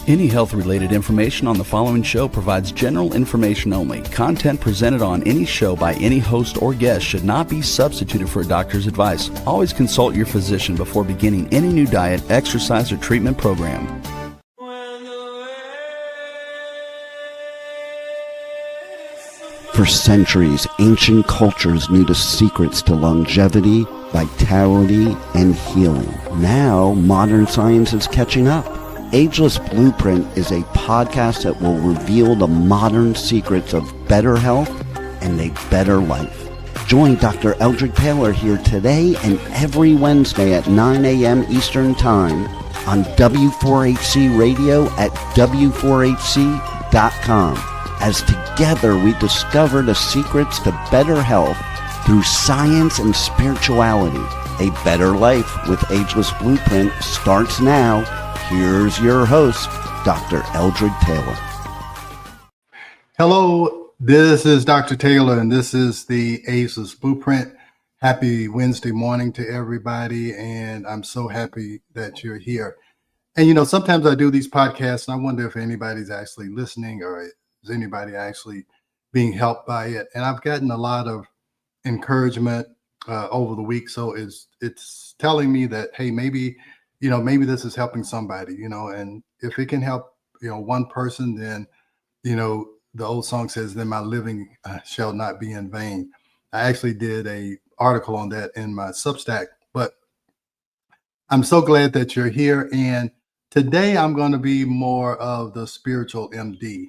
Any health-related information on the following show provides general information only. Content presented on any show by any host or guest should not be substituted for a doctor's advice. Always consult your physician before beginning any new diet, exercise, or treatment program. For centuries, ancient cultures knew the secrets to longevity, vitality, and healing. Now, modern science is catching up. Ageless Blueprint is a podcast that will reveal the modern secrets of better health and a better life. Join Dr. Eldred Taylor here today and every Wednesday at 9 a.m. Eastern Time on W4HC Radio at W4HC.com. As together we discover the secrets to better health through science and spirituality. A better life with Ageless Blueprint starts now. Here's your host, Dr. Eldred Taylor. Hello, this is Dr. Taylor, and this is the Ageless Blueprint. Happy Wednesday morning to everybody, and I'm so happy that you're here. And, you know, sometimes I do these podcasts, and I wonder if anybody's actually listening or is anybody actually being helped by it. And I've gotten a lot of encouragement over the week, so it's telling me that, hey, maybe this is helping somebody, and if it can help, one person, then, the old song says, then my living shall not be in vain. I actually did a article on that in my Substack, but I'm so glad that you're here. And today I'm going to be more of the spiritual MD.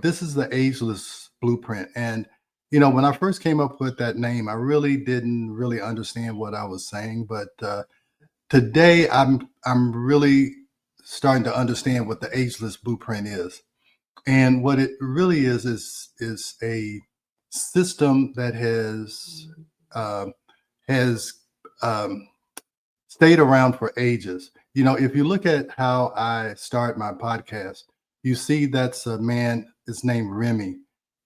This is the Ageless Blueprint. And, when I first came up with that name, I really didn't understand what I was saying, but, today, I'm really starting to understand what the Ageless Blueprint is, and what it really is a system that has stayed around for ages. If you look at how I start my podcast, you see that's a man. It's named Remy,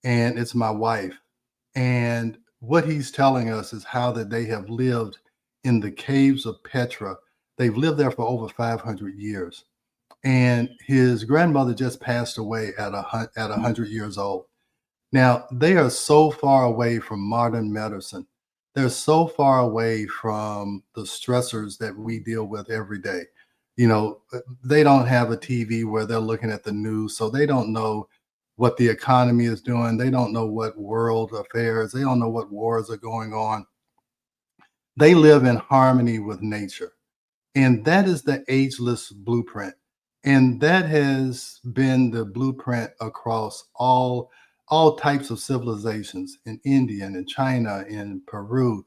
and it's my wife. And what he's telling us is how that they have lived in the caves of Petra. They've lived there for over 500 years. And his grandmother just passed away at 100 years old. Now, they are so far away from modern medicine. They're so far away from the stressors that we deal with every day. They don't have a TV where they're looking at the news, so they don't know what the economy is doing. They don't know what world affairs. They don't know what wars are going on. They live in harmony with nature. And that is the Ageless Blueprint. And that has been the blueprint across all types of civilizations in India and in China, in Peru.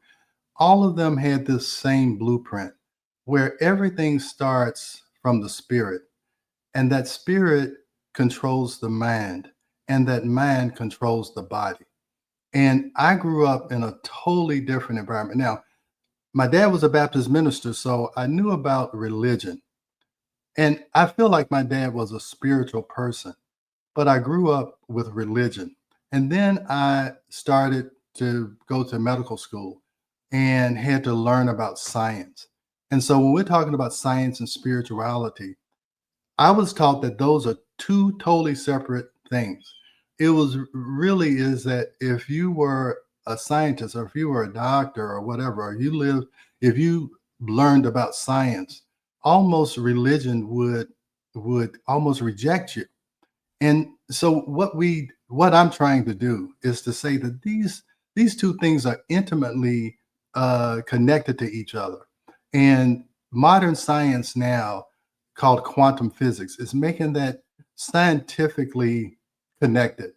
All of them had this same blueprint where everything starts from the spirit. And that spirit controls the mind, and that mind controls the body. And I grew up in a totally different environment. Now, my dad was a Baptist minister, so I knew about religion. And I feel like my dad was a spiritual person, but I grew up with religion. And then I started to go to medical school and had to learn about science. And so when we're talking about science and spirituality, I was taught that those are two totally separate things. It was really is that if you were a scientist, or if you were a doctor or whatever, or if you learned about science, almost religion would almost reject you. And so what I'm trying to do is to say that these two things are intimately connected to each other. And modern science now, called quantum physics, is making that scientifically connected,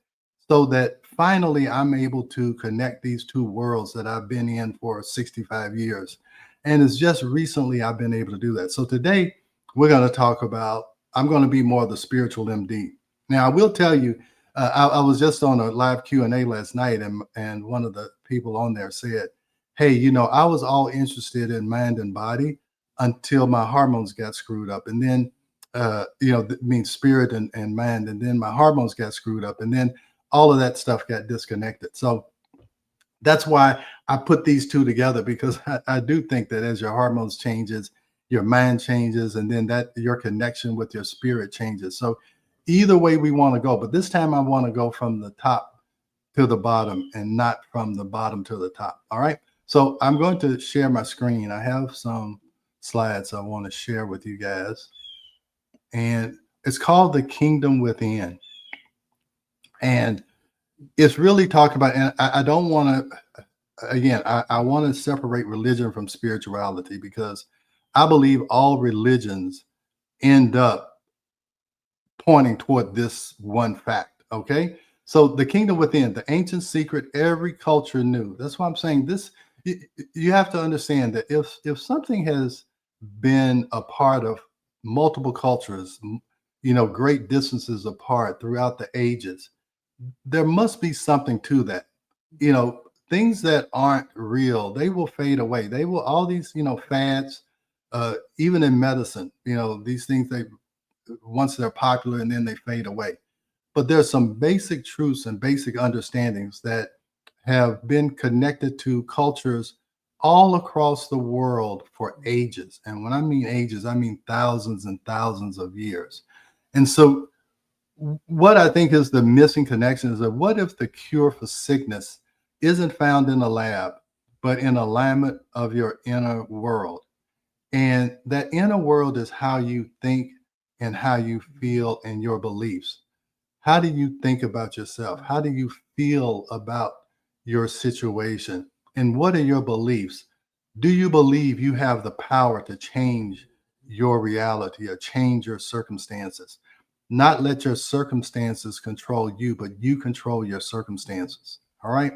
so that finally I'm able to connect these two worlds that I've been in for 65 years. And it's just recently I've been able to do that. So today we're going to talk about, I'm going to be more of the spiritual MD. Now, I will tell you, I was just on a live Q&A last night, and one of the people on there said, hey, I was all interested in mind and body until my hormones got screwed up. And then, means spirit and mind. And then my hormones got screwed up. And then all of that stuff got disconnected. So that's why I put these two together, because I do think that as your hormones changes your mind changes, and then that your connection with your spirit changes. So either way we want to go, but this time I want to go from the top to the bottom and not from the bottom to the top. All right. So I'm going to share my screen. I have some slides I want to share with you guys. And it's called The Kingdom Within. And it's really talking about, and I don't want to, again, I want to separate religion from spirituality, because I believe all religions end up pointing toward this one fact. Okay. So the kingdom within, the ancient secret every culture knew. That's why I'm saying this. You have to understand that if something has been a part of multiple cultures, great distances apart throughout the ages, there must be something to that. Things that aren't real, they will fade away. They will, all these, fads, even in medicine, these things, once they're popular and then they fade away. But there's some basic truths and basic understandings that have been connected to cultures all across the world for ages. And when I mean ages, I mean thousands and thousands of years. And so what I think is the missing connection is that what if the cure for sickness isn't found in a lab, but in alignment of your inner world? And that inner world is how you think and how you feel and your beliefs. How do you think about yourself? How do you feel about your situation? And what are your beliefs? Do you believe you have the power to change your reality or change your circumstances? Not let your circumstances control you, but you control your circumstances. All right.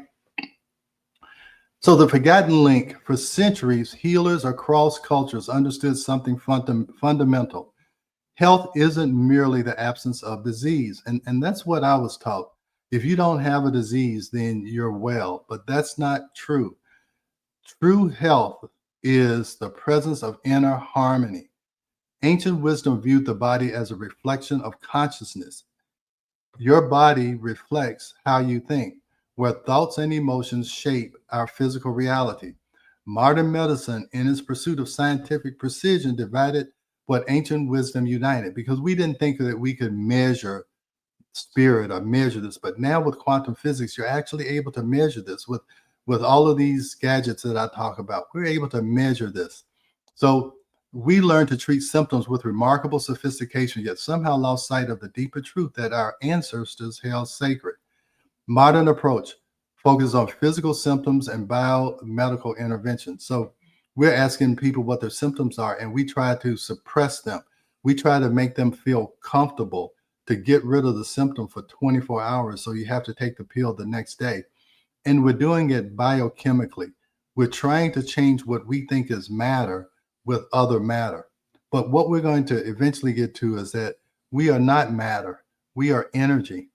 So the forgotten link: for centuries, healers across cultures understood something fundamental. Health isn't merely the absence of disease. And that's what I was taught. If you don't have a disease, then you're well. But that's not true. True health is the presence of inner harmony. Ancient wisdom viewed the body as a reflection of consciousness. Your body reflects how you think, where thoughts and emotions shape our physical reality. Modern medicine, in its pursuit of scientific precision, divided what ancient wisdom united, because we didn't think that we could measure spirit or measure this. But now with quantum physics, you're actually able to measure this with all of these gadgets that I talk about. We're able to measure this. So we learn to treat symptoms with remarkable sophistication, yet somehow lost sight of the deeper truth that our ancestors held sacred. Modern approach focuses on physical symptoms and biomedical intervention. So we're asking people what their symptoms are, and we try to suppress them. We try to make them feel comfortable to get rid of the symptom for 24 hours. So you have to take the pill the next day. And we're doing it biochemically. We're trying to change what we think is matter with other matter. But what we're going to eventually get to is that we are not matter. We are energy.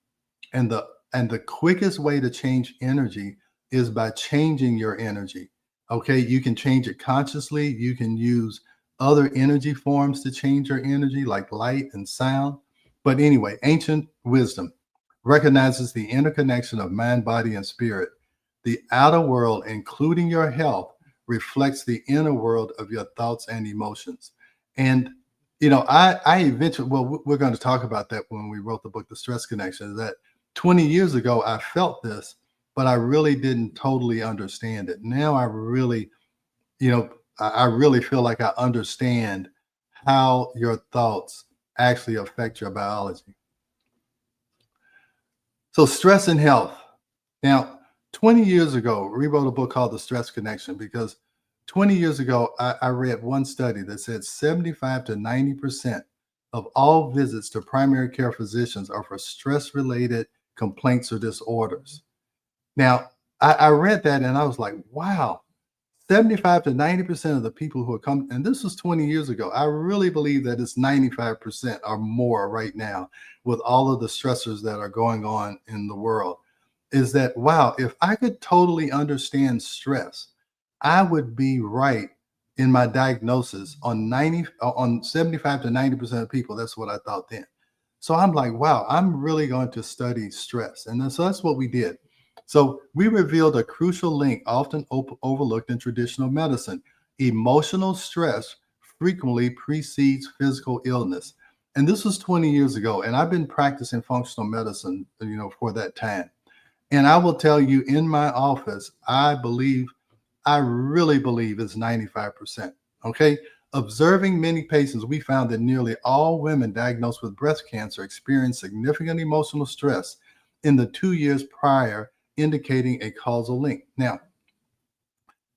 And the quickest way to change energy is by changing your energy. Okay, you can change it consciously. You can use other energy forms to change your energy, like light and sound. But anyway, ancient wisdom recognizes the interconnection of mind, body, and spirit. The outer world, including your health, reflects the inner world of your thoughts and emotions. And, I eventually, well, we're going to talk about that when we wrote the book, The Stress Connection, that 20 years ago, I felt this, but I really didn't totally understand it. Now I really, I really feel like I understand how your thoughts actually affect your biology. So stress and health. Now, 20 years ago, we wrote a book called The Stress Connection, because 20 years ago, I read one study that said 75 to 90% of all visits to primary care physicians are for stress-related complaints or disorders. Now, I read that and I was like, wow, 75 to 90% of the people who are coming, and this was 20 years ago. I really believe that it's 95% or more right now with all of the stressors that are going on in the world. Is that, wow, if I could totally understand stress, I would be right in my diagnosis on 75 to 90% of people. That's what I thought then. So I'm like, wow, I'm really going to study stress. And then, so that's what we did. So we revealed a crucial link often overlooked in traditional medicine. Emotional stress frequently precedes physical illness. And this was 20 years ago. And I've been practicing functional medicine, for that time. And I will tell you, in my office, I really believe it's 95%. Okay. Observing many patients, we found that nearly all women diagnosed with breast cancer experienced significant emotional stress in the 2 years prior, indicating a causal link. Now,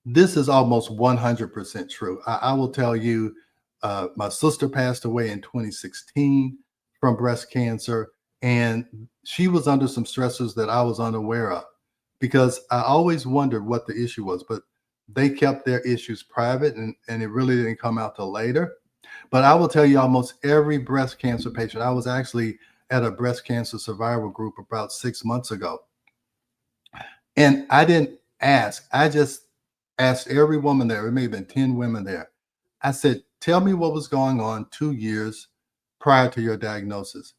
this is almost 100% true. I will tell you, my sister passed away in 2016 from breast cancer, and she was under some stressors that I was unaware of, because I always wondered what the issue was, but they kept their issues private, and it really didn't come out till later. But I will tell you, almost every breast cancer patient, I was actually at a breast cancer survival group about 6 months ago. And I didn't ask, I just asked every woman there, it may have been 10 women there. I said, tell me what was going on 2 years prior to your diagnosis.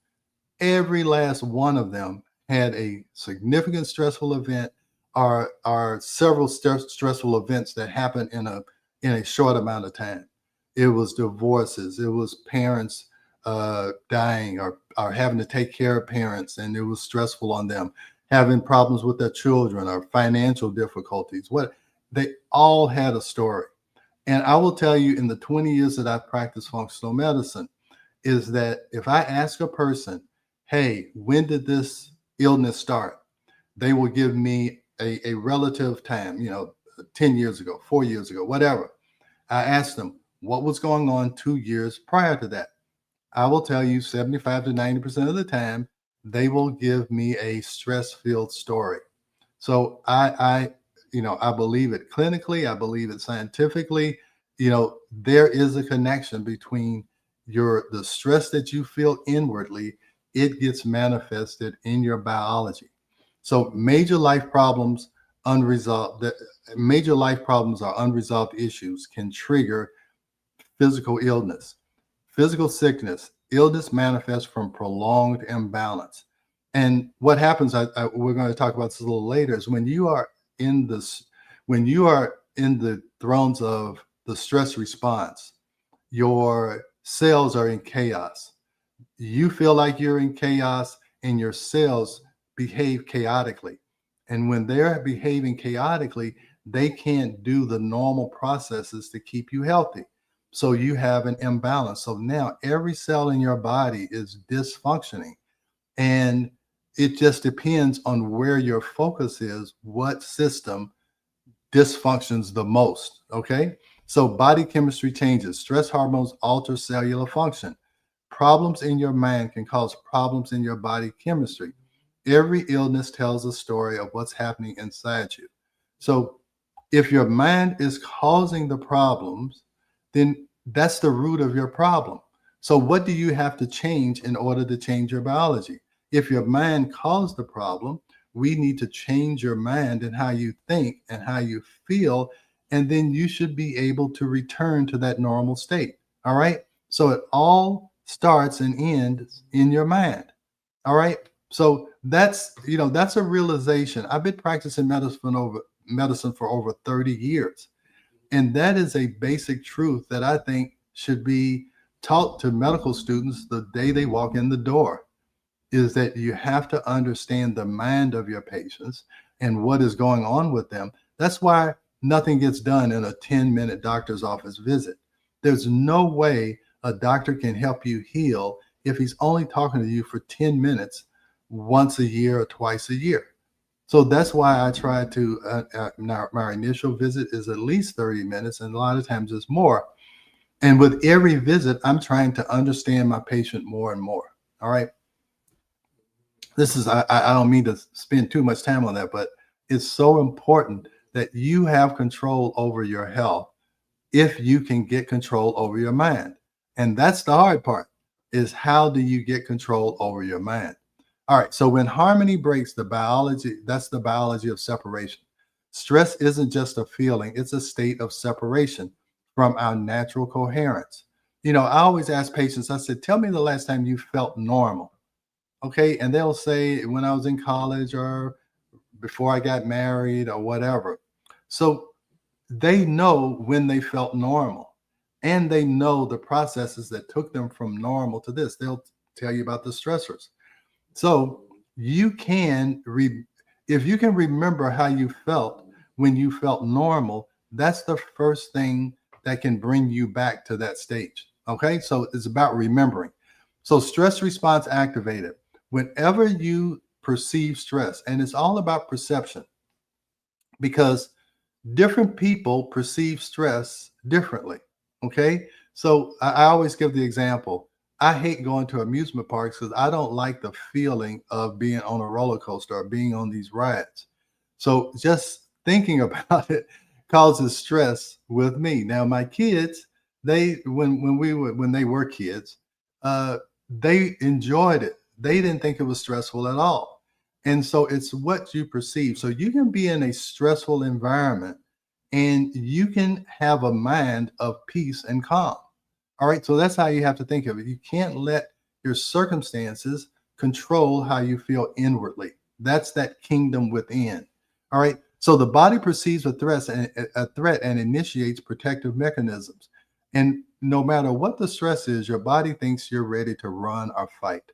Every last one of them had a significant stressful event, or several stressful events that happened in a short amount of time. It was divorces, it was parents dying, or having to take care of parents, and it was stressful on them, having problems with their children, or financial difficulties. They all had a story. And I will tell you, in the 20 years that I've practiced functional medicine, is that if I ask a person, hey, when did this illness start? They will give me a relative time, 10 years ago, 4 years ago, whatever. I ask them, what was going on 2 years prior to that? I will tell you, 75 to 90% of the time, they will give me a stress-filled story. So I believe it clinically, I believe it scientifically. There is a connection between the stress that you feel inwardly, it gets manifested in your biology. So major life problems or unresolved issues can trigger physical illness. Physical sickness, illness manifests from prolonged imbalance. And what happens, we're going to talk about this a little later, is when you are in the throes of the stress response, your cells are in chaos. You feel like you're in chaos, and your cells behave chaotically. And when they're behaving chaotically, they can't do the normal processes to keep you healthy. So you have an imbalance. So now every cell in your body is dysfunctioning. And it just depends on where your focus is, what system dysfunctions the most. Okay. So body chemistry changes. Stress hormones alter cellular function. Problems in your mind can cause problems in your body chemistry. Every illness tells a story of what's happening inside you. So if your mind is causing the problems, then that's the root of your problem. So what do you have to change in order to change your biology? If your mind caused the problem, we need to change your mind and how you think and how you feel, and then you should be able to return to that normal state. All right. So it all starts and ends in your mind. All right. So that's a realization. I've been practicing medicine for over 30 years. And that is a basic truth that I think should be taught to medical students the day they walk in the door, is that you have to understand the mind of your patients and what is going on with them. That's why nothing gets done in a 10-minute doctor's office visit. There's no way a doctor can help you heal if he's only talking to you for 10 minutes once a year or twice a year. So that's why I try to, my initial visit is at least 30 minutes, and a lot of times it's more. And with every visit, I'm trying to understand my patient more and more. All right. This is, I don't mean to spend too much time on that, but it's so important that you have control over your health if you can get control over your mind. And that's the hard part, is how do you get control over your mind? All right. So when harmony breaks, that's the biology of separation. Stress isn't just a feeling, it's a state of separation from our natural coherence. I always ask patients, I said, tell me the last time you felt normal. Okay. And they'll say, when I was in college, or before I got married, or whatever. So they know when they felt normal. and they know the processes that took them from normal to this. They'll tell you about the stressors. So you can, if you can remember how you felt when you felt normal, that's the first thing that can bring you back to that stage. Okay, so it's about remembering. So stress response activated. Whenever you perceive stress, and it's all about perception, because different people perceive stress differently. Okay, so I always give the example. I hate going to amusement parks because I don't like the feeling of being on a roller coaster or being on these rides. So just thinking about it causes stress with me. Now my kids, they when they were kids, they enjoyed it. They didn't think it was stressful at all. And so it's what you perceive. So you can be in a stressful environment and you can have a mind of peace and calm. All right. So that's how you have to think of it. You can't let your circumstances control how you feel inwardly. That's that kingdom within. All right. So the body perceives a threat and initiates protective mechanisms. And no matter what the stress is, your body thinks you're ready to run or fight.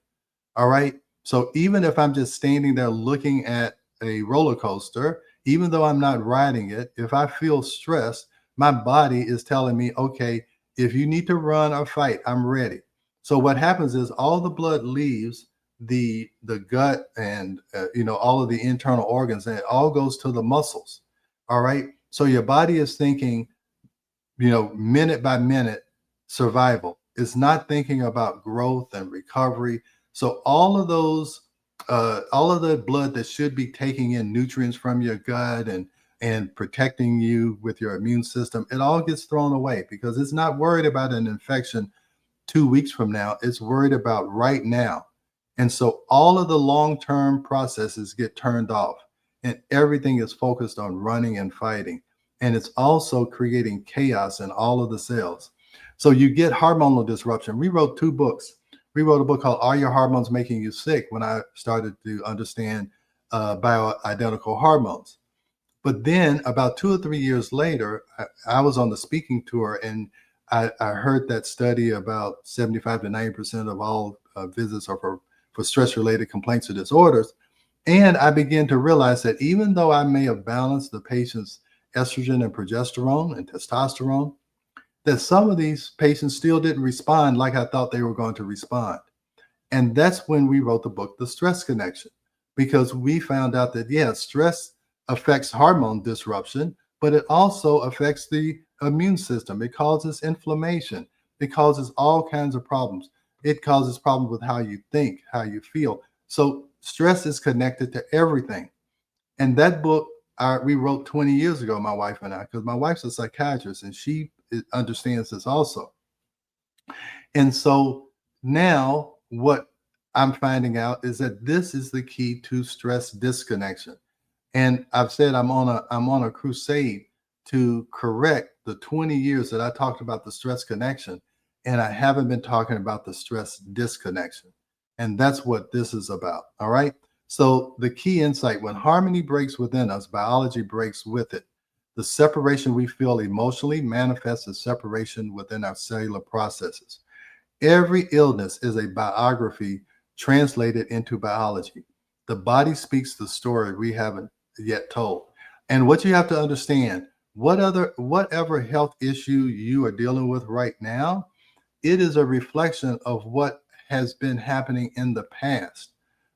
All right. So even if I'm just standing there looking at a roller coaster, even though I'm not riding it, if I feel stressed, my body is telling me, okay, if you need to run or fight, I'm ready. So what happens is all the blood leaves the gut and all of the internal organs, and it all goes to the muscles. All right. So your body is thinking, minute by minute survival. It's not thinking about growth and recovery. So all of the blood that should be taking in nutrients from your gut and protecting you with your immune system, it all gets thrown away because it's not worried about an infection 2 weeks from now. It's worried about right now. And so all of the long-term processes get turned off and everything is focused on running and fighting. And it's also creating chaos in all of the cells. So you get hormonal disruption. We wrote 2 books. We wrote a book called Are Your Hormones Making You Sick? When I started to understand bioidentical hormones. But then about 2 or 3 years later, I was on the speaking tour and I heard that study about 75 to 90% of all visits are for stress-related complaints or disorders. And I began to realize that even though I may have balanced the patient's estrogen and progesterone and testosterone, that some of these patients still didn't respond like I thought they were going to respond. And that's when we wrote the book, The Stress Connection, because we found out that, stress affects hormone disruption, but it also affects the immune system. It causes inflammation. It causes all kinds of problems. It causes problems with how you think, how you feel. So stress is connected to everything. And that book we wrote 20 years ago, my wife and I, because my wife's a psychiatrist and she understands this also. And so now what I'm finding out is that this is the key to stress disconnection. And I've said I'm on a crusade to correct the 20 years that I talked about the stress connection, and I haven't been talking about the stress disconnection. And that's what this is about. All right. So the key insight: when harmony breaks within us, biology breaks with it. The separation we feel emotionally manifests as separation within our cellular processes. Every illness is a biography translated into biology. The body speaks the story we haven't yet told. And what you have to understand, whatever health issue you are dealing with right now, it is a reflection of what has been happening in the past.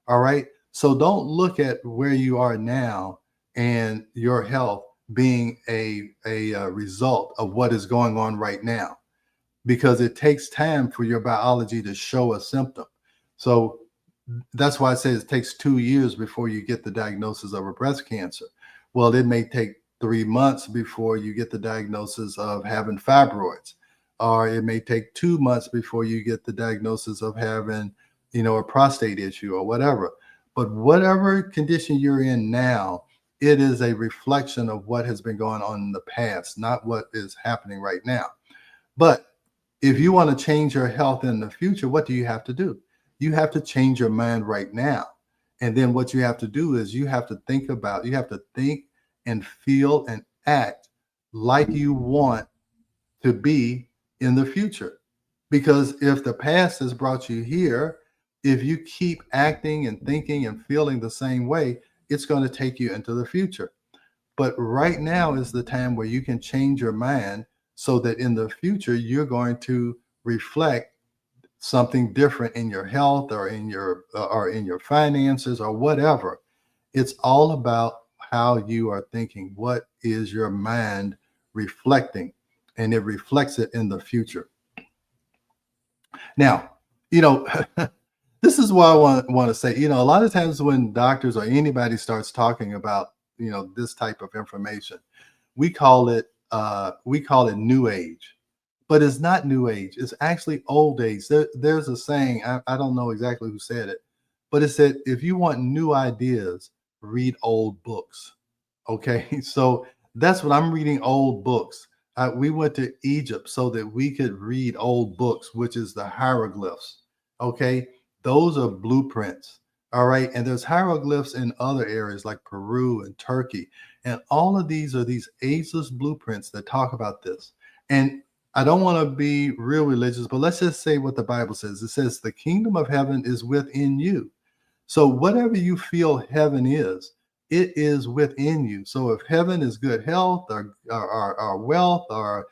All right. So don't look at where you are now and your health being a result of what is going on right now, because it takes time for your biology to show a symptom. So that's why I say it takes 2 years before you get the diagnosis of a breast cancer. Well, it may take 3 months before you get the diagnosis of having fibroids, or it may take 2 months before you get the diagnosis of having, a prostate issue or whatever. But whatever condition you're in now, it is a reflection of what has been going on in the past, not what is happening right now. But if you want to change your health in the future, what do you have to do? You have to change your mind right now. And then what you have to do is you have to think and feel and act like you want to be in the future. Because if the past has brought you here, if you keep acting and thinking and feeling the same way, it's going to take you into the future. But right now is the time where you can change your mind so that in the future you're going to reflect something different in your health or in your finances or whatever. It's all about how you are thinking. What is your mind reflecting? And it reflects it in the future. Now, you know, this is why I want to say, a lot of times when doctors or anybody starts talking about, this type of information, we call it new age, but it's not new age. It's actually old age. There's a saying, I don't know exactly who said it, but it said, if you want new ideas, read old books. Okay. So that's what I'm reading, old books. We went to Egypt so that we could read old books, which is the hieroglyphs. Okay. Those are blueprints. All right. And there's hieroglyphs in other areas like Peru and Turkey. And all of these are these ageless blueprints that talk about this. And I don't want to be real religious, but let's just say what the Bible says. It says the kingdom of heaven is within you. So whatever you feel heaven is, it is within you. So if heaven is good health or wealth or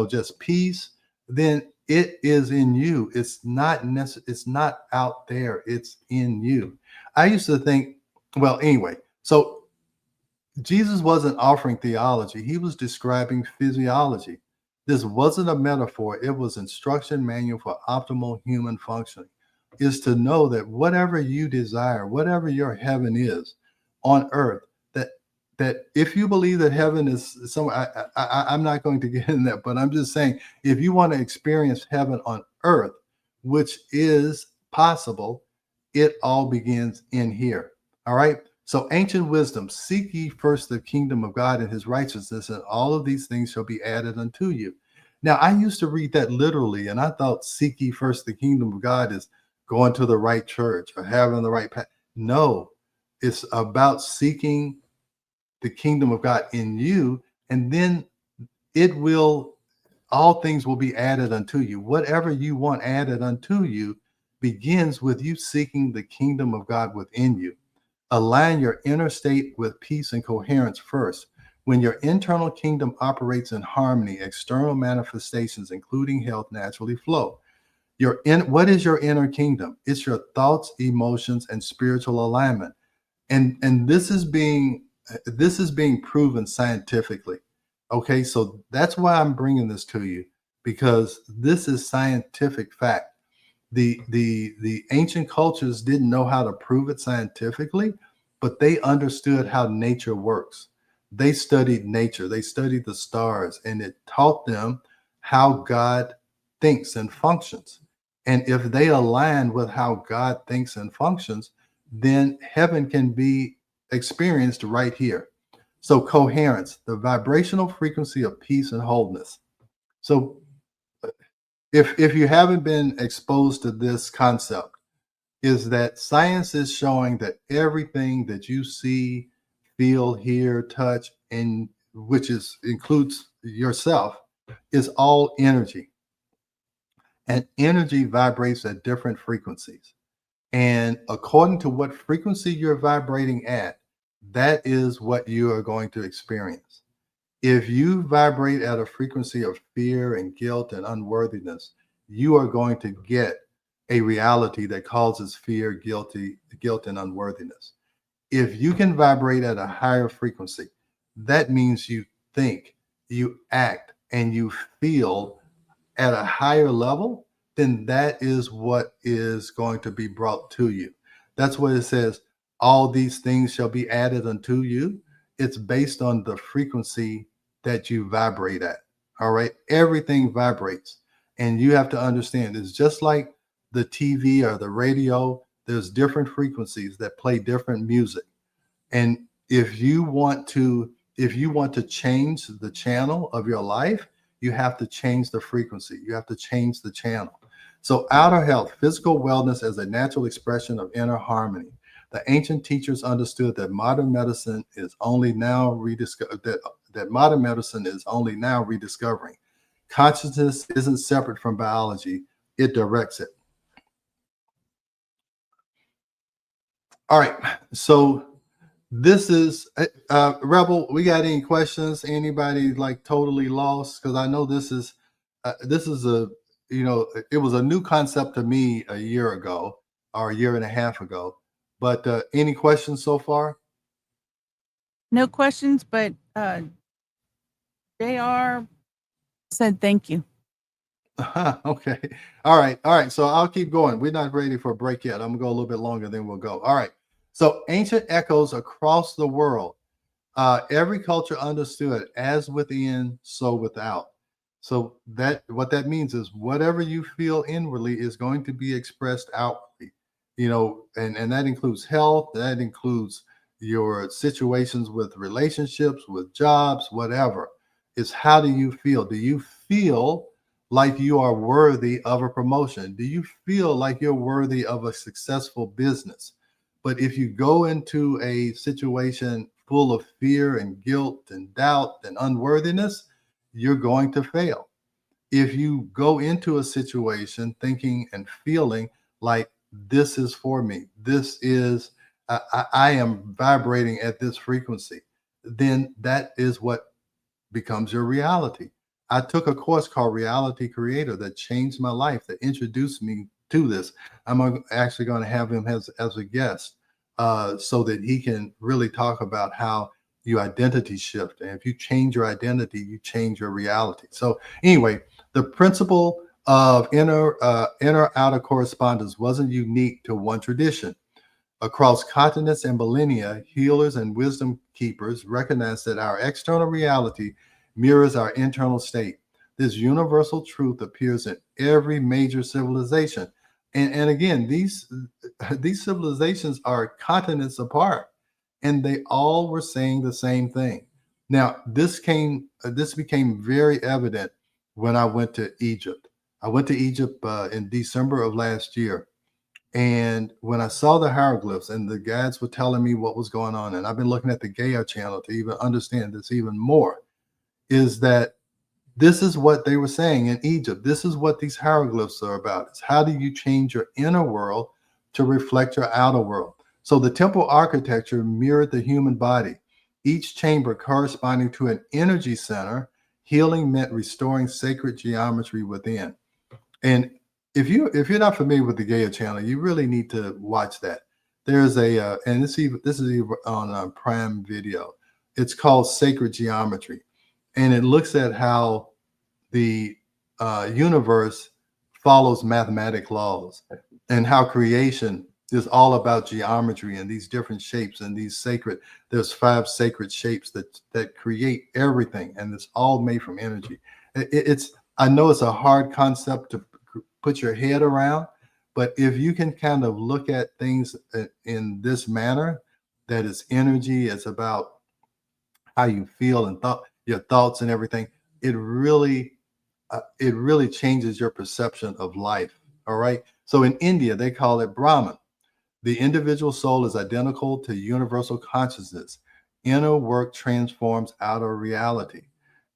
just peace, then it is in you. It's not it's not out there. It's in you. I used to think, well, anyway, so Jesus wasn't offering theology. He was describing physiology. This wasn't a metaphor. It was instruction manual for optimal human functioning. Is to know that whatever you desire, whatever your heaven is on earth, that if you believe that heaven is somewhere, I'm not going to get in that, but I'm just saying, if you want to experience heaven on earth, which is possible, it all begins in here. All right. So ancient wisdom, seek ye first the kingdom of God and his righteousness, and all of these things shall be added unto you. Now, I used to read that literally, and I thought seek ye first the kingdom of God is going to the right church or having the right path. No, it's about seeking the kingdom of God in you, and then all things will be added unto you. Whatever you want added unto you begins with you seeking the kingdom of God within you. Align your inner state with peace and coherence first. When your internal kingdom operates in harmony, external manifestations, including health, naturally flow. What is your inner kingdom? It's your thoughts, emotions, and spiritual alignment. And this is being proven scientifically. Okay, so that's why I'm bringing this to you, because this is scientific fact. The ancient cultures didn't know how to prove it scientifically, but they understood how nature works. They studied nature, they studied the stars, and it taught them how God thinks and functions. And if they align with how God thinks and functions, then heaven can be experienced right here. So coherence, the vibrational frequency of peace and wholeness. So if you haven't been exposed to this concept, is that science is showing that everything that you see, feel, hear, touch, and includes yourself, is all energy. And energy vibrates at different frequencies. And according to what frequency you're vibrating at, that is what you are going to experience. If you vibrate at a frequency of fear and guilt and unworthiness, you are going to get a reality that causes fear, guilt, and unworthiness. If you can vibrate at a higher frequency, that means you think, you act, and you feel at a higher level, then that is what is going to be brought to you. That's what it says, all these things shall be added unto you. It's based on the frequency that you vibrate at. All right. Everything vibrates. And you have to understand, it's just like the TV or the radio, there's different frequencies that play different music. And if you want to change the channel of your life, you have to change the frequency. You have to change the channel. So outer health, physical wellness as a natural expression of inner harmony. The ancient teachers understood that modern medicine is only now rediscovering Consciousness isn't separate from biology. It directs it. All right. So this is Rebel. We got any questions? Anybody like totally lost? Because I know this is a, you know, it was a new concept to me a year ago or a year and a half ago. But any questions so far? No questions, but JR said thank you. Okay. All right. So I'll keep going. We're not ready for a break yet. I'm gonna go a little bit longer, then we'll go. All right. So ancient echoes across the world. Every culture understood as within, so without. So that what that means is whatever you feel inwardly is going to be expressed outwardly. You know, and that includes health, that includes your situations with relationships, with jobs, whatever. Is how do you feel? Do you feel like you are worthy of a promotion? Do you feel like you're worthy of a successful business? But if you go into a situation full of fear and guilt and doubt and unworthiness, you're going to fail. If you go into a situation thinking and feeling like this is for me, this is, I am vibrating at this frequency, then that is what becomes your reality. I took a course called Reality Creator that changed my life, that introduced me to this. I'm actually going to have him as a guest so that he can really talk about how you identity shift. And if you change your identity, you change your reality. So anyway, the principle of inner outer correspondence wasn't unique to one tradition. Across continents and millennia, healers and wisdom keepers recognize that our external reality mirrors our internal state. This universal truth appears in every major civilization. And again, these civilizations are continents apart, and they all were saying the same thing. Now, this became very evident when I went to Egypt. I went to Egypt in December of last year. And when I saw the hieroglyphs and the guides were telling me what was going on, and I've been looking at the Gaia channel to even understand this even more, is that this is what they were saying in Egypt. This is what these hieroglyphs are about. It's how do you change your inner world to reflect your outer world? So the temple architecture mirrored the human body, each chamber corresponding to an energy center. Healing meant restoring sacred geometry within. And if you're not familiar with the Gaia channel, you really need to watch that. There's a and this is on Prime Video. It's called Sacred Geometry, and it looks at how the universe follows mathematic laws and how creation is all about geometry and these different shapes and these sacred. There's 5 sacred shapes that create everything, and it's all made from energy. It's I know it's a hard concept to put your head around, but if you can kind of look at things in this manner, that is energy, it's about how you feel and your thoughts and everything, it really changes your perception of life. All right. So in India, they call it Brahman. The individual soul is identical to universal consciousness. Inner work transforms outer reality.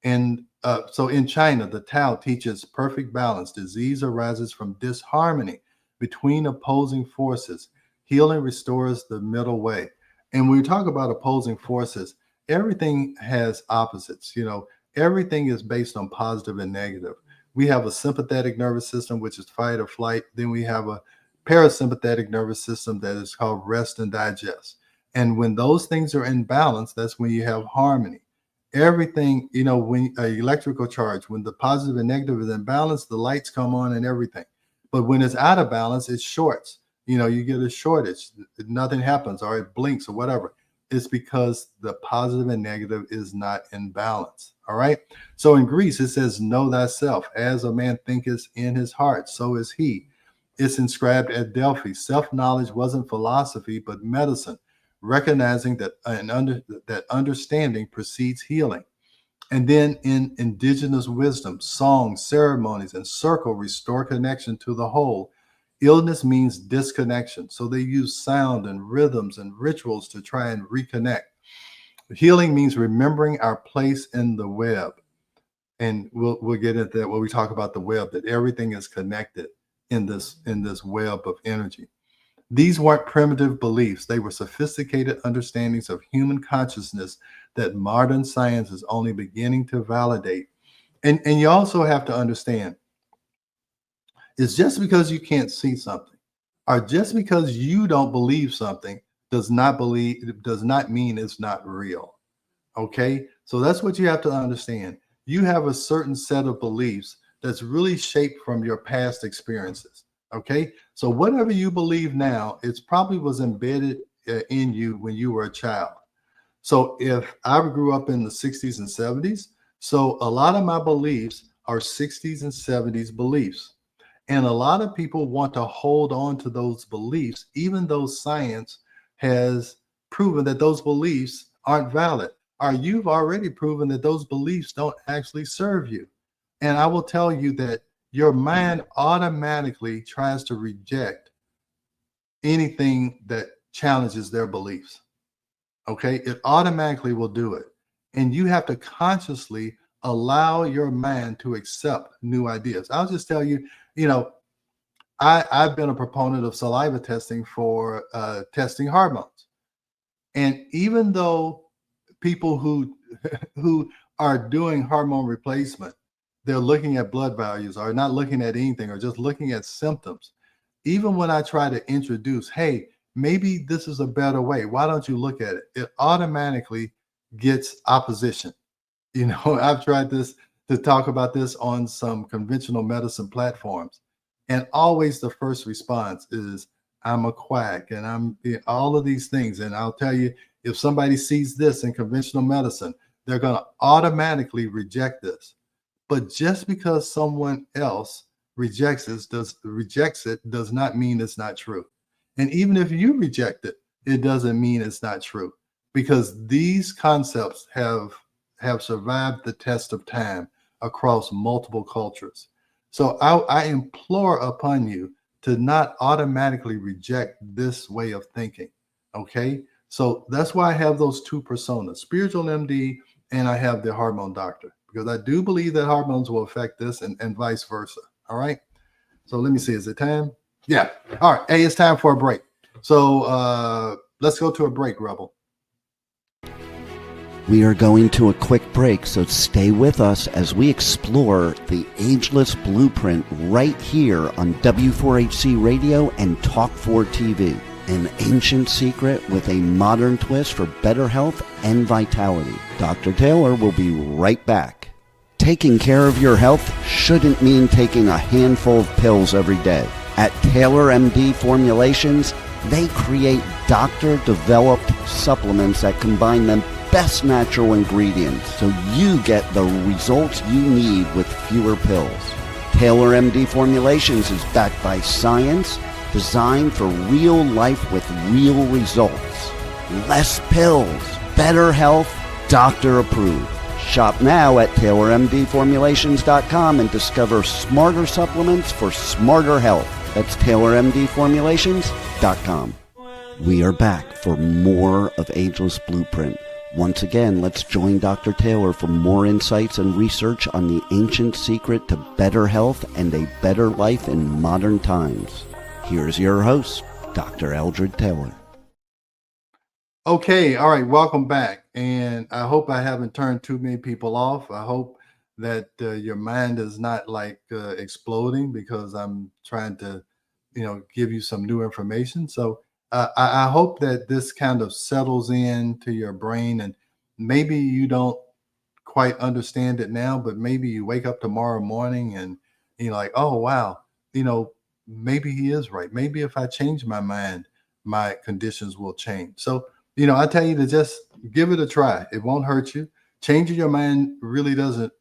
And so in China, the Tao teaches perfect balance. Disease arises from disharmony between opposing forces. Healing restores the middle way. And when we talk about opposing forces, everything has opposites. You know, everything is based on positive and negative. We have a sympathetic nervous system, which is fight or flight. Then we have a parasympathetic nervous system that is called rest and digest. And when those things are in balance, that's when you have harmony. Everything, you know, when electrical charge, when the positive and negative is in balance, the lights come on and everything. But when it's out of balance, it shorts. You know, you get a shortage, nothing happens, or it blinks or whatever. It's because the positive and negative is not in balance. All right. So in Greece, it says, know thyself. As a man thinketh in his heart, so is he. It's inscribed at Delphi. Self-knowledge wasn't philosophy, but medicine, recognizing that that understanding precedes healing. And then in indigenous wisdom, songs, ceremonies, and circle restore connection to the whole. Illness means disconnection. So they use sound and rhythms and rituals to try and reconnect. Healing means remembering our place in the web. And we'll get into that when we talk about the web, that everything is connected in this web of energy. These weren't primitive beliefs. They were sophisticated understandings of human consciousness that modern science is only beginning to validate. And you also have to understand, it's just because you can't see something, or just because you don't believe something, does not mean it's not real. Okay, so that's what you have to understand. You have a certain set of beliefs that's really shaped from your past experiences. Okay, so whatever you believe now, it's probably was embedded in you when you were a child. So if I grew up in the 60s and 70s, so a lot of my beliefs are 60s and 70s beliefs. And a lot of people want to hold on to those beliefs, even though science has proven that those beliefs aren't valid, or you've already proven that those beliefs don't actually serve you. And I will tell you that your mind automatically tries to reject anything that challenges their beliefs. Okay, it automatically will do it. And you have to consciously allow your mind to accept new ideas. I'll just tell you, I've been a proponent of saliva testing for testing hormones. And even though people who who are doing hormone replacement, they're looking at blood values, or not looking at anything, or just looking at symptoms. Even when I try to introduce, hey, maybe this is a better way, why don't you look at it? It automatically gets opposition. I've tried to talk about this on some conventional medicine platforms, and always the first response is, I'm a quack, and I'm all of these things. And I'll tell you, if somebody sees this in conventional medicine, they're going to automatically reject this. But just because someone else rejects it does not mean it's not true. And even if you reject it, it doesn't mean it's not true, because these concepts have survived the test of time across multiple cultures. So I implore upon you to not automatically reject this way of thinking. Okay, so that's why I have those two personas, spiritual MD, and I have the hormone doctor, because I do believe that hormones will affect this, and vice versa. All right, so let me see, is it time? Yeah. All right, hey, it's time for a break. So let's go to a break, Rebel. We are going to a quick break, so stay with us as we explore the Ageless Blueprint right here on W4HC Radio and Talk4 TV. An ancient secret with a modern twist for better health and vitality. Dr. Taylor will be right back. Taking care of your health shouldn't mean taking a handful of pills every day. At Taylor MD Formulations, they create doctor-developed supplements that combine the best natural ingredients so you get the results you need with fewer pills. Taylor MD Formulations is backed by science, designed for real life with real results. Less pills, better health, doctor approved. Shop now at TaylorMDFormulations.com and discover smarter supplements for smarter health. That's TaylorMDFormulations.com. We are back for more of Ageless Blueprint. Once again, let's join Dr. Taylor for more insights and research on the ancient secret to better health and a better life in modern times. Here's your host, Dr. Eldred Taylor. Okay, all right, welcome back. And I hope I haven't turned too many people off. I hope that your mind is not like exploding, because I'm trying to, give you some new information. So I hope that this kind of settles into your brain, and maybe you don't quite understand it now, but maybe you wake up tomorrow morning and you're like, oh, wow, maybe he is right. Maybe if I change my mind, my conditions will change. So, I tell you to just give it a try. It won't hurt you. Changing your mind really doesn't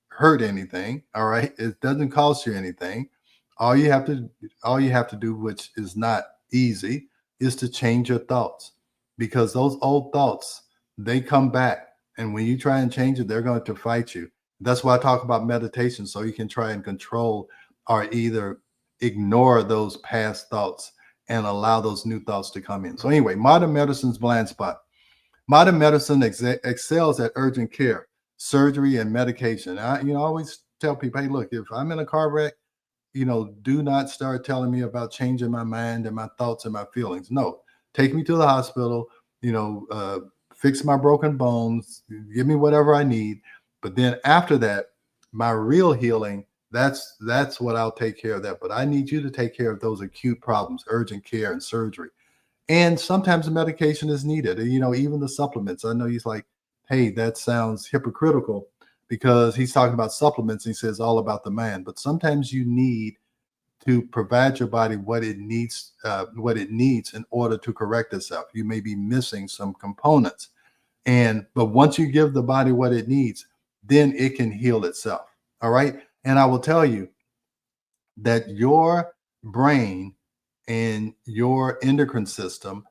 hurt anything. All right. It doesn't cost you anything. All you have to do, which is not easy, is to change your thoughts, because those old thoughts, they come back. And when you try and change it, they're going to fight you. That's why I talk about meditation, so you can try and control or either ignore those past thoughts and allow those new thoughts to come in. So anyway, modern medicine's blind spot. Modern medicine excels at urgent care. surgery, and medication. I always tell people, hey, look, if I'm in a car wreck, do not start telling me about changing my mind and my thoughts and my feelings. No, take me to the hospital, fix my broken bones, give me whatever I need. But then after that, my real healing, that's what I'll take care of that. But I need you to take care of those acute problems, urgent care and surgery. And sometimes the medication is needed. Even the supplements. I know he's like, hey, that sounds hypocritical because he's talking about supplements. And he says all about the man. But sometimes you need to provide your body what it needs in order to correct itself. You may be missing some components. But once you give the body what it needs, then it can heal itself. All right. And I will tell you that your brain and your endocrine system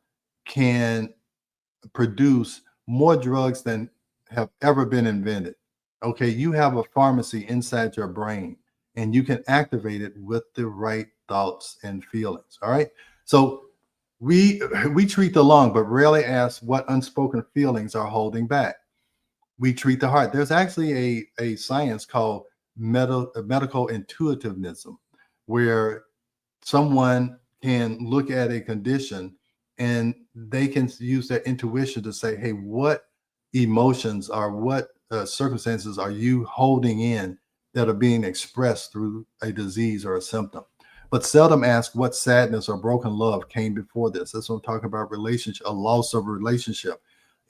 can produce more drugs than have ever been invented. Okay, you have a pharmacy inside your brain and you can activate it with the right thoughts and feelings. All right. So we treat the lung, but rarely ask what unspoken feelings are holding back. We treat the heart. There's actually a science called medical intuitivism, where someone can look at a condition and they can use their intuition to say, hey, what emotions or what circumstances are you holding in that are being expressed through a disease or a symptom? But seldom ask what sadness or broken love came before this. That's what I'm talking about. Relationship, a loss of a relationship.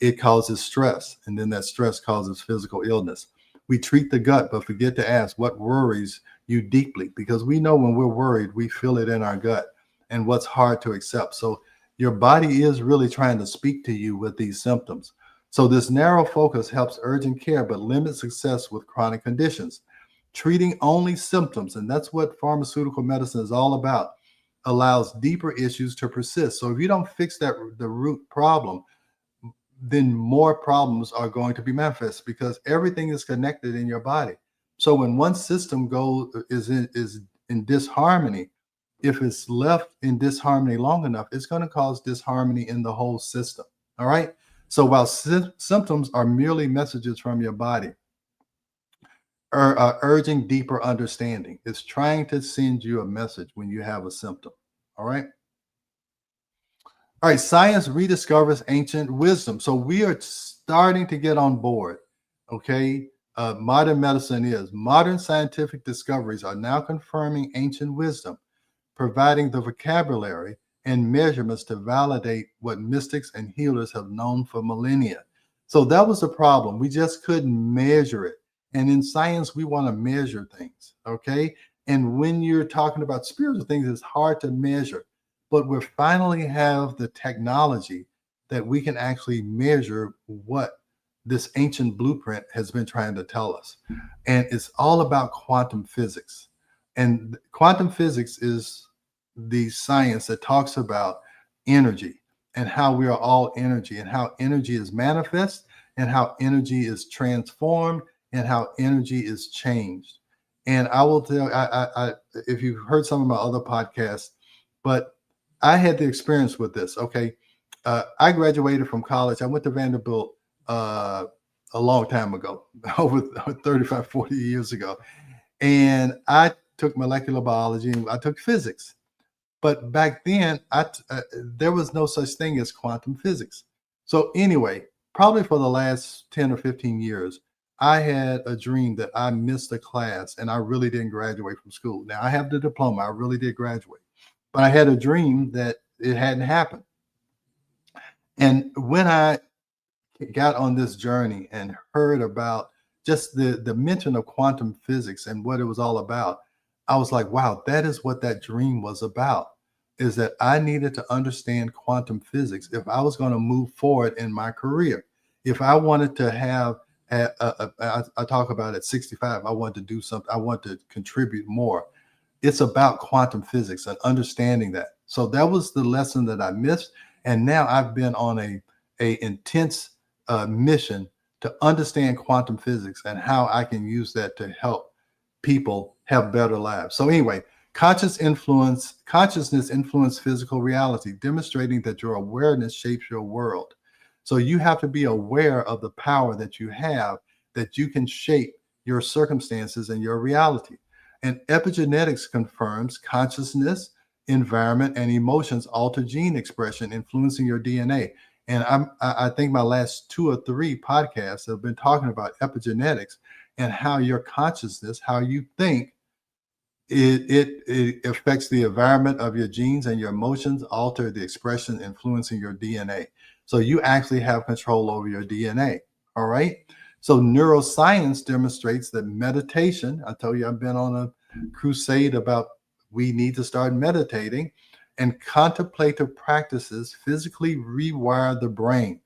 It causes stress, and then that stress causes physical illness. We treat the gut, but forget to ask what worries you deeply, because we know when we're worried, we feel it in our gut and what's hard to accept. So your body is really trying to speak to you with these symptoms. So this narrow focus helps urgent care, but limits success with chronic conditions. Treating only symptoms, and that's what pharmaceutical medicine is all about, allows deeper issues to persist. So if you don't fix the root problem, then more problems are going to be manifest, because everything is connected in your body. So when one system is in disharmony, if it's left in disharmony long enough, it's going to cause disharmony in the whole system. All right. So while symptoms are merely messages from your body, urging deeper understanding. It's trying to send you a message when you have a symptom. All right. All right. Science rediscovers ancient wisdom. So we are starting to get on board. Okay. Modern scientific discoveries are now confirming ancient wisdom, providing the vocabulary and measurements to validate what mystics and healers have known for millennia. So that was the problem. We just couldn't measure it. And in science, we want to measure things, okay? And when you're talking about spiritual things, it's hard to measure. But we finally have the technology that we can actually measure what this ancient blueprint has been trying to tell us. And it's all about quantum physics. And quantum physics is the science that talks about energy and how we are all energy, and how energy is manifest, and how energy is transformed, and how energy is changed. And I will tell I if you've heard some of my other podcasts, but I had the experience with this. Okay. I graduated from college. I went to Vanderbilt a long time ago, over 35, 40 years ago. And I took molecular biology and I took physics. But back then, there was no such thing as quantum physics. So anyway, probably for the last 10 or 15 years, I had a dream that I missed a class and I really didn't graduate from school. Now I have the diploma. I really did graduate, but I had a dream that it hadn't happened. And when I got on this journey and heard about just the mention of quantum physics and what it was all about, I was like, wow, that is what that dream was about, is that I needed to understand quantum physics if I was going to move forward in my career. If I wanted to have I talk about at 65, I want to do something. I want to contribute more. It's about quantum physics and understanding that. So that was the lesson that I missed. And now I've been on a intense mission to understand quantum physics and how I can use that to help people have better lives. So anyway, consciousness influence physical reality, demonstrating that your awareness shapes your world. So you have to be aware of the power that you have that you can shape your circumstances and your reality. And epigenetics confirms consciousness, environment, and emotions alter gene expression, influencing your DNA. And I think my last 2 or 3 podcasts have been talking about epigenetics and how your consciousness, how you think, it affects the environment of your genes, and your emotions alter the expression, influencing your DNA. So you actually have control over your DNA. All right. So neuroscience demonstrates that meditation, I told you I've been on a crusade about we need to start meditating, and contemplative practices physically rewire the brain,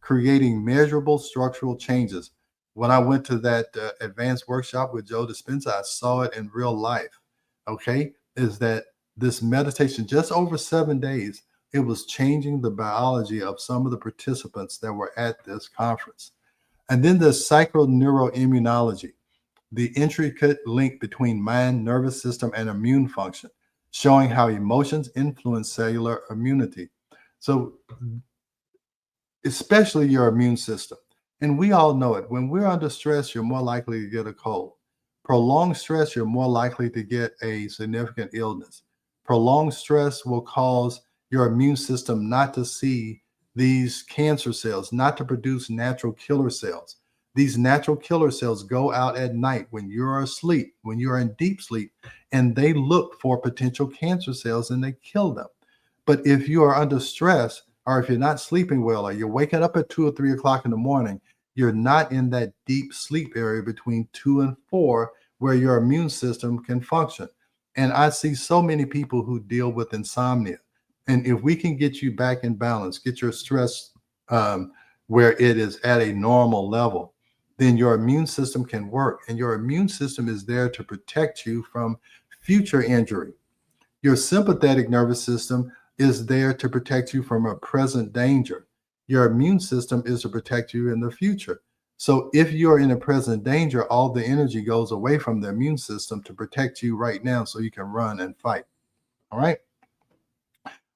creating measurable structural changes. When I went to that advanced workshop with Joe Dispenza, I saw it in real life. Okay, is that this meditation, just over 7 days, it was changing the biology of some of the participants that were at this conference. And then there's psychoneuroimmunology, the intricate link between mind, nervous system, and immune function, showing how emotions influence cellular immunity. So especially your immune system. And we all know it. When we're under stress, you're more likely to get a cold. Prolonged stress, you're more likely to get a significant illness. Prolonged stress will cause your immune system not to see these cancer cells, not to produce natural killer cells. These natural killer cells go out at night when you're asleep, when you're in deep sleep, and they look for potential cancer cells and they kill them. But if you are under stress, or if you're not sleeping well, or you're waking up at 2 or 3 o'clock in the morning, you're not in that deep sleep area between 2 and 4 where your immune system can function. And I see so many people who deal with insomnia. And if we can get you back in balance, get your stress where it is at a normal level, then your immune system can work. And your immune system is there to protect you from future injury. Your sympathetic nervous system is there to protect you from a present danger. Your immune system is to protect you in the future. So if you're in a present danger, all the energy goes away from the immune system to protect you right now so you can run and fight. All right.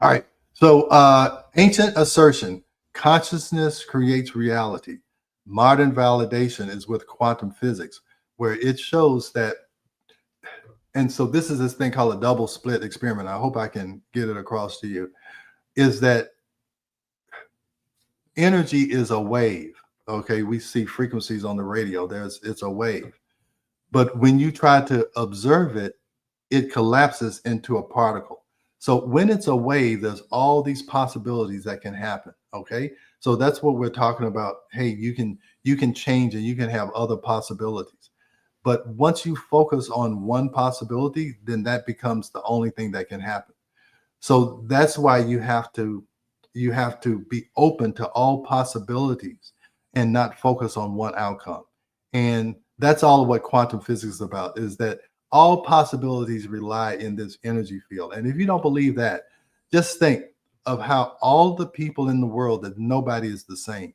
All right. So ancient assertion, consciousness creates reality. Modern validation is with quantum physics, where it shows that. And so this is this thing called a double slit experiment. I hope I can get it across to you, is that energy is a wave. Okay, we see frequencies on the radio. It's a wave. But when you try to observe it, it collapses into a particle. So when it's a wave, there's all these possibilities that can happen. Okay, so that's what we're talking about. Hey, you can change and you can have other possibilities. But once you focus on one possibility, then that becomes the only thing that can happen. So that's why you have to be open to all possibilities and not focus on one outcome. And that's all of what quantum physics is about, is that all possibilities rely in this energy field. And if you don't believe that, just think of how all the people in the world, that nobody is the same.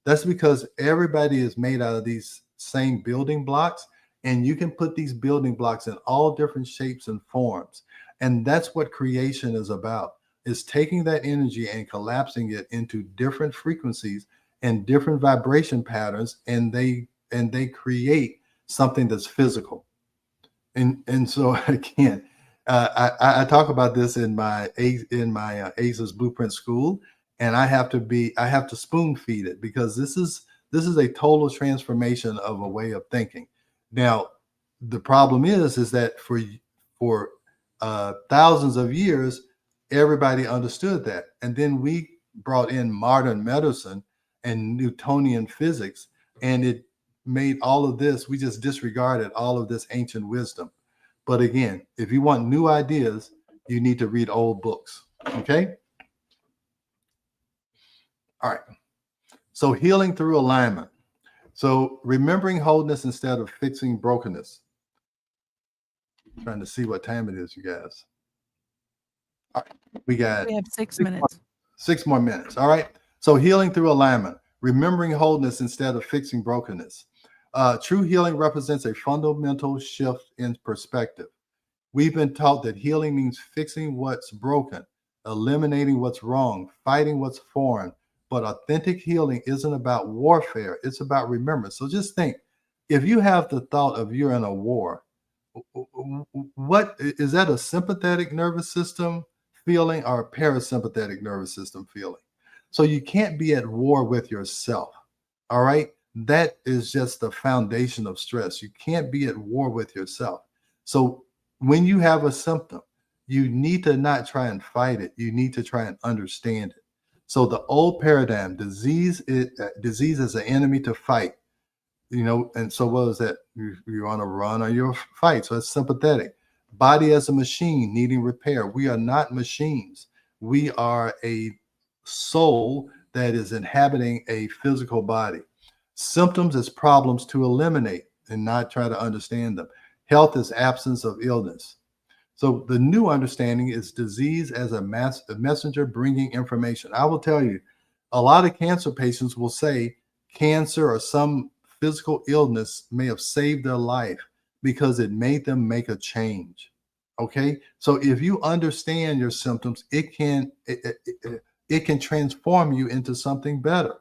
That's because everybody is made out of these same building blocks, and you can put these building blocks in all different shapes and forms. And that's what creation is about, is taking that energy and collapsing it into different frequencies and different vibration patterns, and they create something that's physical. And so again, I talk about this in my Ageless Blueprint School, and I have to spoon feed it, because this is a total transformation of a way of thinking. Now, the problem is that for thousands of years, everybody understood that, and then we brought in modern medicine and Newtonian physics, and it made all of this. We just disregarded all of this ancient wisdom. But again, if you want new ideas, you need to read old books. Okay. All right. So healing through alignment. So remembering wholeness instead of fixing brokenness. I'm trying to see what time it is, you guys. All right. We have 6 minutes. 6 more minutes. All right. So healing through alignment, remembering wholeness instead of fixing brokenness. True healing represents a fundamental shift in perspective. We've been taught that healing means fixing what's broken, eliminating what's wrong, fighting what's foreign. But authentic healing isn't about warfare. It's about remembrance. So just think, if you have the thought of you're in a war, what is that, a sympathetic nervous system feeling or a parasympathetic nervous system feeling? So you can't be at war with yourself. All right. That is just the foundation of stress. You can't be at war with yourself. So when you have a symptom, you need to not try and fight it. You need to try and understand it. So the old paradigm, disease is an enemy to fight. And so what is that? You're on a run or you're a fight. So it's sympathetic. Body as a machine needing repair. We are not machines. We are a soul that is inhabiting a physical body. Symptoms as problems to eliminate and not try to understand them. Health is absence of illness. So the new understanding is disease as a messenger bringing information. I will tell you, a lot of cancer patients will say cancer or some physical illness may have saved their life because it made them make a change. Okay, so if you understand your symptoms, it can transform you into something better.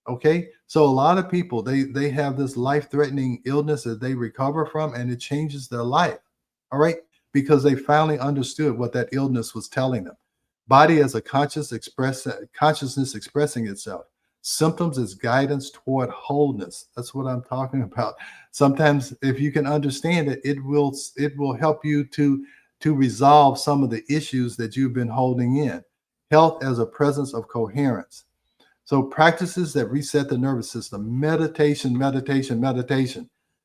Okay, so a lot of people they have this life-threatening illness that they recover from, and it changes their life. All right, because they finally understood what that illness was telling them. Body as a consciousness expressing itself. Symptoms is guidance toward wholeness. That's what I'm talking about. Sometimes if you can understand it, it will help you to resolve some of the issues that you've been holding in. Health as a presence of coherence. So practices that reset the nervous system, meditation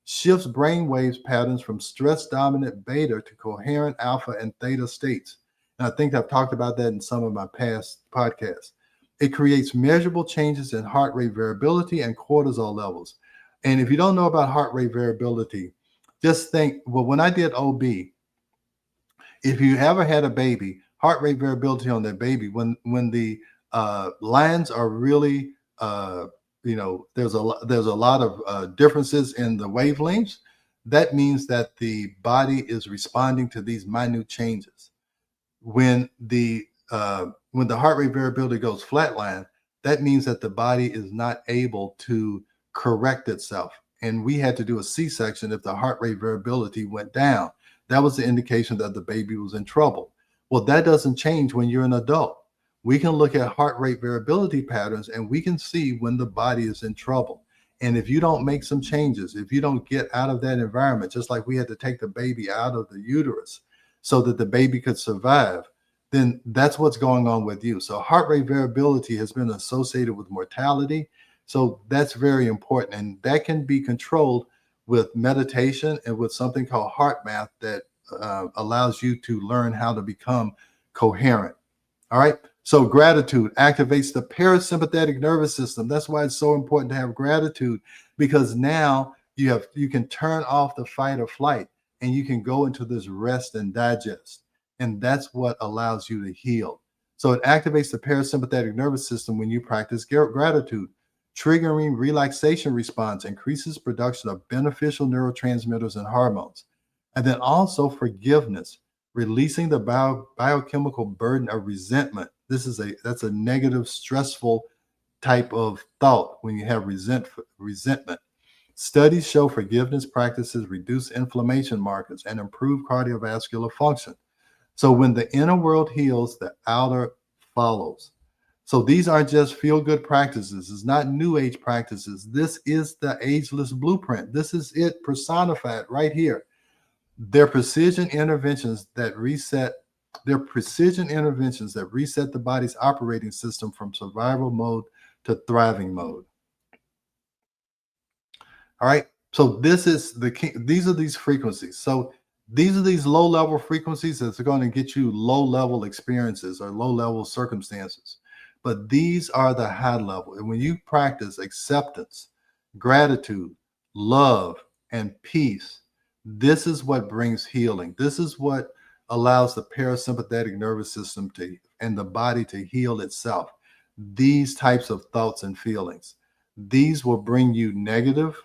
shifts brainwaves patterns from stress dominant beta to coherent alpha and theta states. And I think I've talked about that in some of my past podcasts. It creates measurable changes in heart rate variability and cortisol levels. And if you don't know about heart rate variability, just think, well, when I did OB, if you ever had a baby, heart rate variability on that baby, when the lines are really, there's a lot of differences in the wavelengths. That means that the body is responding to these minute changes. When the heart rate variability goes flatline, that means that the body is not able to correct itself. And we had to do a C-section if the heart rate variability went down. That was the indication that the baby was in trouble. Well, that doesn't change when you're an adult. We can look at heart rate variability patterns and we can see when the body is in trouble. And if you don't make some changes, if you don't get out of that environment, just like we had to take the baby out of the uterus so that the baby could survive, then that's what's going on with you. So heart rate variability has been associated with mortality. So that's very important. And that can be controlled with meditation and with something called heart math that allows you to learn how to become coherent. All right. So gratitude activates the parasympathetic nervous system. That's why it's so important to have gratitude, because now you can turn off the fight or flight and you can go into this rest and digest. And that's what allows you to heal. So it activates the parasympathetic nervous system when you practice gratitude. Triggering relaxation response increases production of beneficial neurotransmitters and hormones. And then also forgiveness, releasing the biochemical burden of resentment. That's a negative, stressful type of thought when you have resentment. Studies show forgiveness practices reduce inflammation markers and improve cardiovascular function. So when the inner world heals, the outer follows. So these aren't just feel-good practices. It's not new age practices. This is the ageless blueprint. This is it personified right here. They're precision interventions that reset the body's operating system from survival mode to thriving mode. All right. So this is the key. These are these frequencies. So these are these low-level frequencies that's going to get you low-level experiences or low-level circumstances. But these are the high level. And when you practice acceptance, gratitude, love, and peace, this is what brings healing. This is what allows the parasympathetic nervous system and the body to heal itself. These types of thoughts and feelings, these will bring you negative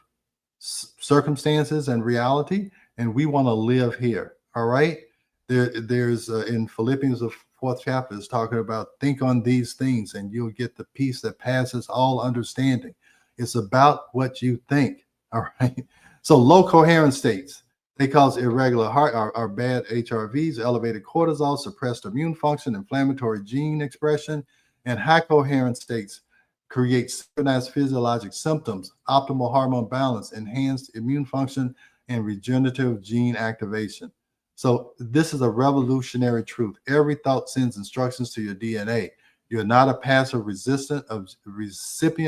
circumstances and reality, and we want to live here. All right. There's in Philippians, the 4th chapter, is talking about think on these things and you'll get the peace that passes all understanding. It's about what you think. All right. So low coherent states, they cause irregular heart or bad HRVs, elevated cortisol, suppressed immune function, inflammatory gene expression, and high coherent states create synchronized physiologic symptoms, optimal hormone balance, enhanced immune function, and regenerative gene activation. So this is a revolutionary truth. Every thought sends instructions to your DNA. You're not a passive recipient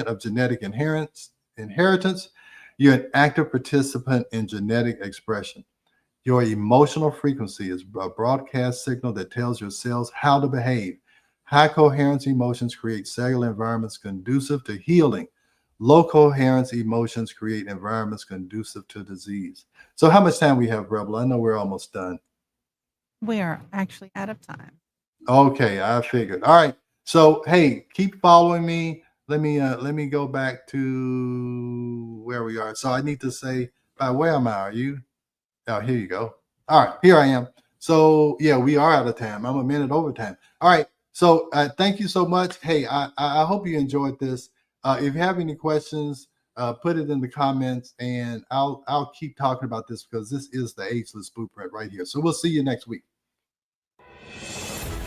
of genetic inheritance. You're an active participant in genetic expression. Your emotional frequency is a broadcast signal that tells your cells how to behave. High coherence emotions create cellular environments conducive to healing. Low coherence emotions create environments conducive to disease. So how much time we have, Rebel? I know we're almost done. We are actually out of time. Okay, I figured. All right. So hey, keep following me. Let me go back to where we are. So I need to say, where am I? Are you? Oh, here you go. All right, here I am. So yeah, we are out of time. I'm a minute over time. All right. So thank you so much. Hey, I hope you enjoyed this. If you have any questions, put it in the comments, and I'll keep talking about this because this is the Ageless Blueprint right here. So we'll see you next week.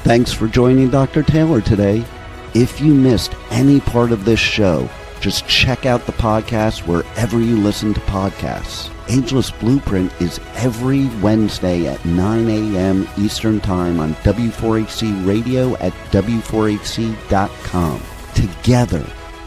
Thanks for joining Dr. Taylor today. If you missed any part of this show, just check out the podcast wherever you listen to podcasts. Ageless Blueprint is every Wednesday at 9 a.m. Eastern Time on W4HC Radio at W4HC.com. Together,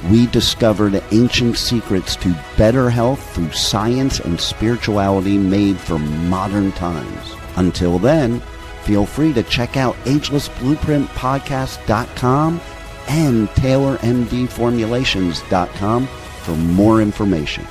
we discover the ancient secrets to better health through science and spirituality made for modern times. Until then, feel free to check out agelessblueprintpodcast.com and TaylorMDformulations.com for more information.